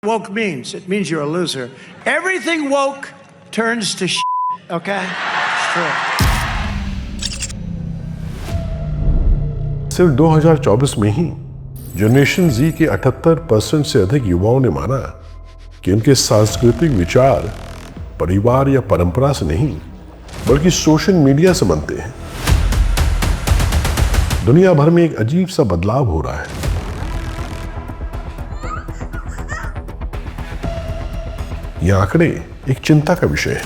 Woke means? It means you're a loser. Everything woke turns to shit, okay? It's true. सिर्फ 2024 में ही generation जी के 78% से अधिक युवाओं ने माना कि उनके सांस्कृतिक विचार परिवार या परंपरा से नहीं बल्कि सोशल मीडिया से बनते हैं। दुनिया भर में एक अजीब सा बदलाव हो रहा है। ये आंकड़े एक चिंता का विषय है,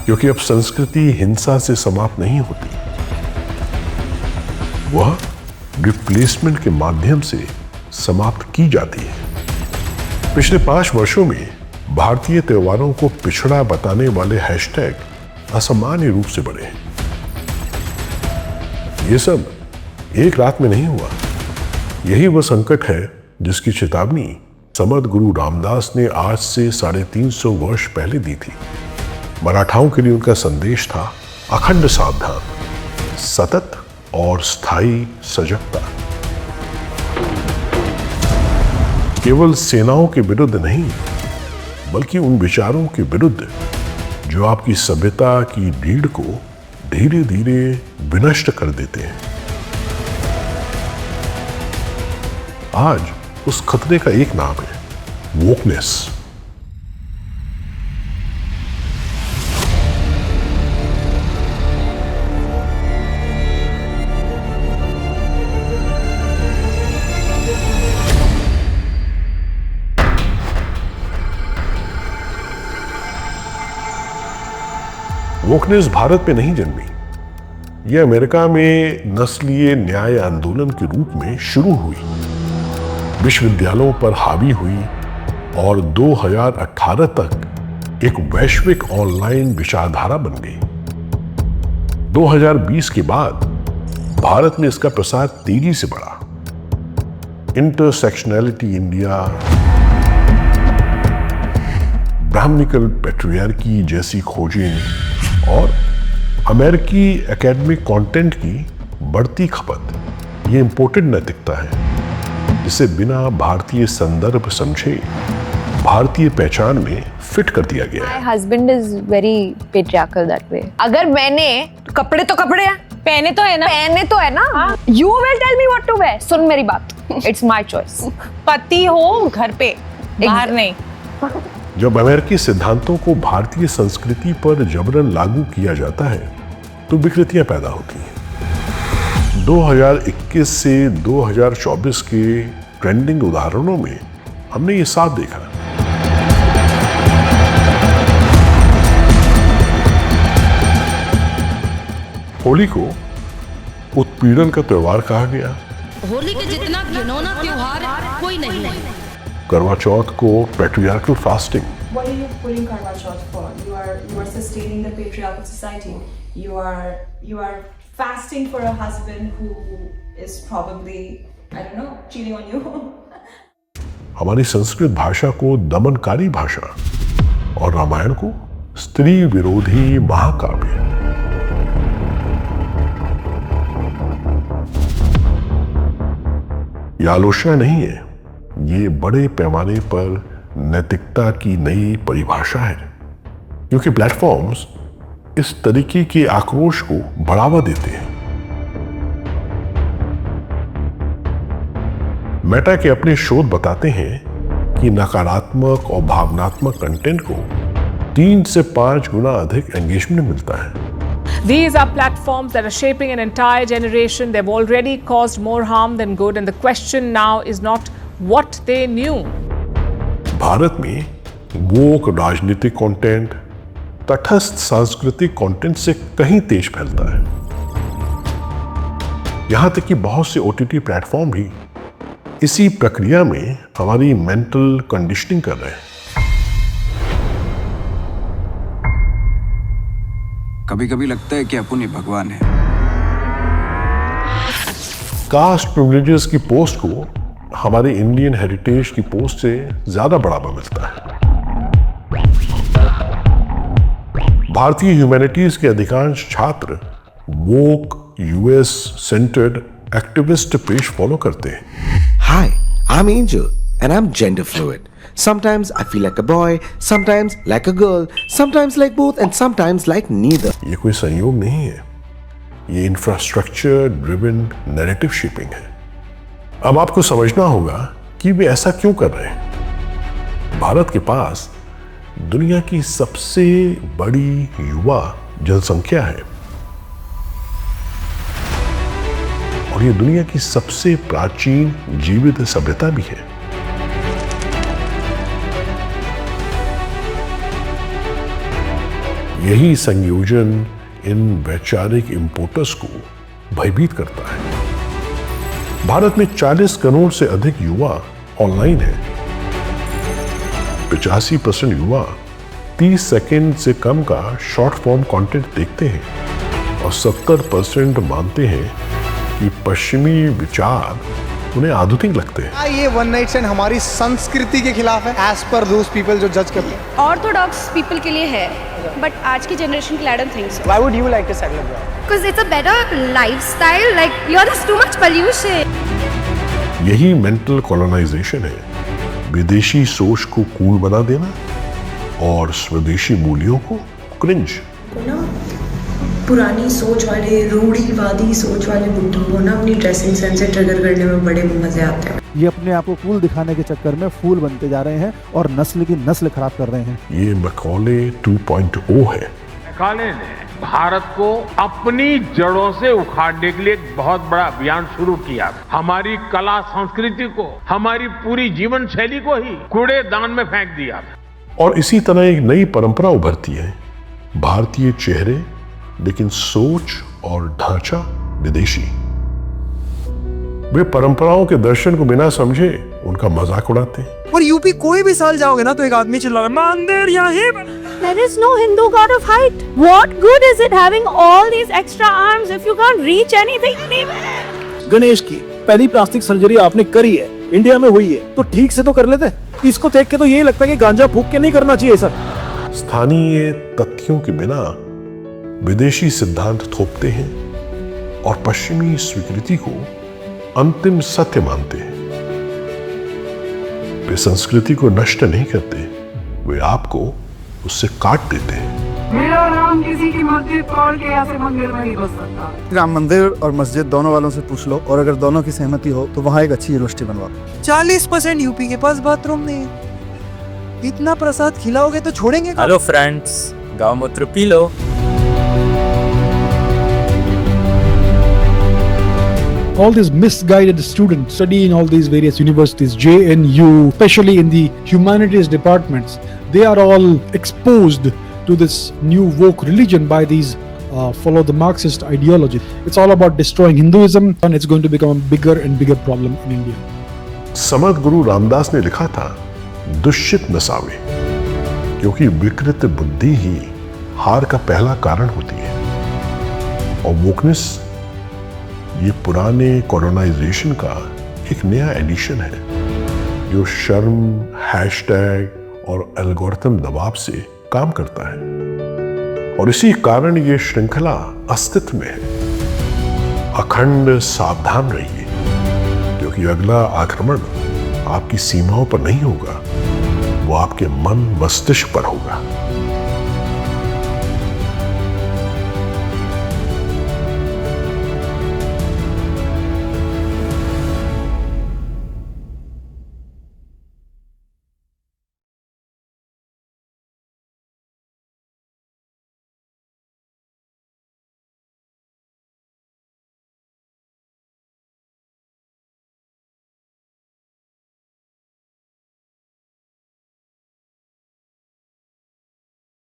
क्योंकि अब संस्कृति हिंसा से समाप्त नहीं होती, वह रिप्लेसमेंट के माध्यम से समाप्त की जाती है। पिछले 5 वर्षों में भारतीय त्योहारों को पिछड़ा बताने वाले हैशटैग असामान्य रूप से बढ़े हैं। ये सब एक रात में नहीं हुआ। यही वह संकट है जिसकी चेतावनी समर्थ गुरु रामदास ने आज से 350 वर्ष पहले दी थी। मराठाओं के लिए उनका संदेश था अखंड सावधान, सतत और स्थायी सजगता। केवल सेनाओं के विरुद्ध नहीं, बल्कि उन विचारों के विरुद्ध जो आपकी सभ्यता की रीढ़ को धीरे धीरे विनष्ट कर देते हैं। आज उस खतरे का एक नाम है, वोकनेस। वोकनेस भारत में नहीं जन्मी। यह अमेरिका में नस्लीय न्याय आंदोलन के रूप में शुरू हुई, विश्वविद्यालयों पर हावी हुई और 2018 तक एक वैश्विक ऑनलाइन विचारधारा बन गई। 2020 के बाद भारत में इसका प्रसार तेजी से बढ़ा। इंटरसेक्शनैलिटी इंडिया, ब्राह्मणिकल पैट्रियार्की जैसी खोजें और अमेरिकी एकेडमिक कंटेंट की बढ़ती खपत, ये इंपोर्टेड नैतिकता है जिसे बिना भारतीय संदर्भ समझे भारतीय पहचान में फिट कर दिया गया है। My husband is very patriarchal that way. अगर मैंने कपड़े तो कपड़े हैं, पहने तो है ना, You will tell me what to wear. सुन मेरी बात, it's my choice. पति हो घर पे, बाहर नहीं। जब अमेरिकी सिद्धांतों को भारतीय संस्कृति पर जबरन लागू किया जाता है तो विकृतियां पैदा होती हैं। 2021 से 2024 के ट्रेंडिंग उदाहरणों में हमने ये साफ देखा। होली को उत्पीड़न का त्योहार कहा गया। होली के जितना घिनौना त्योहार कोई नहीं है। करवा चौथ को patriarchal fasting. What are you pulling Karwa Chauth for? You are sustaining the patriarchal society. You are fasting for a husband who is probably, I don't know, cheating on you. हमारी संस्कृत भाषा को दमनकारी भाषा और रामायण को स्त्री विरोधी महाकाव्य। यह आलोचना नहीं है, ये बड़े पैमाने पर नैतिकता की नई परिभाषा है, क्योंकि प्लेटफॉर्म्स इस तरीके के आक्रोश को बढ़ावा देते हैं। मेटा के अपने शोध बताते हैं कि नकारात्मक और भावनात्मक कंटेंट को 3 से 5 गुना अधिक एंगेजमेंट मिलता है। These are platforms that are shaping an entire generation. They've already caused more harm than good, and the question now is not what they knew. Bharat में वोक राजनीतिक कंटेंट तटस्थ सांस्कृतिक कंटेंट से कहीं तेज फैलता है। यहां तक कि बहुत से OTT प्लेटफॉर्म भी इसी प्रक्रिया में हमारी मेंटल कंडीशनिंग कर रहे हैं। कभी कभी लगता है कि अपन ही भगवान है। कास्ट प्रिविलेजेस की पोस्ट को हमारे इंडियन हेरिटेज की पोस्ट से ज्यादा बढ़ावा मिलता है। भारतीय ह्यूमैनिटीज के अधिकांश छात्र वोक US centred activist page follow करते हैं। Hi, I'm Angel and I'm gender fluid. Sometimes I feel like a boy, sometimes like a girl, sometimes like both and sometimes like neither. ये कोई संयोग नहीं है, ये इंफ्रास्ट्रक्चर ड्रिवन नैरेटिव शेपिंग है। अब आपको समझना होगा कि वे ऐसा क्यों कर रहे हैं। भारत के पास दुनिया की सबसे बड़ी युवा जनसंख्या है और ये दुनिया की सबसे प्राचीन जीवित सभ्यता भी है। यही संयोजन इन वैचारिक इंपोर्टर्स को भयभीत करता है। भारत में 40 करोड़ से अधिक युवा ऑनलाइन है। 85% युवा 30 सेकंड से कम का शॉर्ट फॉर्म कंटेंट देखते हैं और 70% मानते हैं कि पश्चिमी विचार उन्हें आधुनिक लगते हैं। ये वन नाइट स्टैंड हमारी संस्कृति के खिलाफ है, एज पर दोज पीपल जो जज करते हैं। ऑर्थोडॉक्स पीपल के लिए है, बट आज की जनरेशन के लिए I don't think so. Why would you like to settle abroad? Because it's a better lifestyle. Like there's too much pollution. यही मेंटल कॉलोनाइजेशन है, विदेशी सोच को कूल बना देना और स्वदेशी मूल्यों को क्रिंज। पुरानी सोच वाले, रूढ़िवादी सोच वाले बुड्ढों को ना अपनी ड्रेसिंग सेंस से ट्रिगर करने में बड़े मजे आते हैं। ये अपने आप को कूल दिखाने के चक्कर में फूल बनते जा रहे हैं और नस्ल की नस्ल खराब कर रहे हैं। ये मैकॉले 2.0 है। मैकॉले ने भारत को अपनी जड़ों से उखाड़ने के लिए एक बहुत बड़ा अभियान शुरू किया। हमारी कला संस्कृति को, हमारी पूरी जीवन शैली को ही कूड़ेदान में फेंक दिया। और इसी तरह एक नई परंपरा उभरती है, भारतीय चेहरे लेकिन सोच और ढांचा विदेशी। वे परंपराओं के दर्शन को बिना समझे उनका मजाक उड़ाते हैं। और यूपी कोई भी साल जाओगे ना तो एक आदमी चिल्ला रहा है, मंदिर यहाँ। There is no Hindu god of height. What good is it having all these extra arms if you can't reach anything anywhere? Ganesh की पहली प्लास्टिक सर्जरी आपने करी है, इंडिया में हुई है, तो ठीक से तो कर लेते। इसको देख के तो यही लगता है कि गांजा फूक के नहीं करना चाहिए सर। स्थानीय तथ्यों के बिना विदेशी सिद्धांत थोपते हैं और पश्चिमी स्वीकृति को अंतिम सत्य मानते हैं। वे संस्कृति को नष्ट नहीं करते, वे आपको उससे काट देते हैं। मेरा नाम किसी की मस्जिद तोड़ के ऐसे मंदिर में नहीं बस सकता। राम मंदिर और मस्जिद दोनों वालों से पूछ लो और अगर दोनों की सहमति हो तो वहाँ एक अच्छी यूनिवर्सिटी बनवा दो। 40% यूपी के पास बाथरूम नहीं है। इतना प्रसाद खिलाओगे तो छोड़ेंगे? हेलो फ्रेंड्स, गाँव मूत्र P low. All these misguided students studying all these various universities, JNU, especially in the humanities departments, they are all exposed to this new woke religion by these follow the Marxist ideology. It's all about destroying Hinduism and it's going to become a bigger and bigger problem in India. समर्थ गुरु रामदास ने लिखा था, दुष्चित नसावे, क्योंकि विकृत बुद्धि ही हार का पहला कारण होती है। और वोकनेस ये पुराने कॉलोनाइजेशन का एक नया एडिशन है जो शर्म, हैशटैग और एल्गोरिथम दबाव से काम करता है और इसी कारण ये श्रृंखला अस्तित्व में है। अखंड सावधान रहिए क्योंकि अगला आक्रमण आपकी सीमाओं पर नहीं होगा, वो आपके मन मस्तिष्क पर होगा।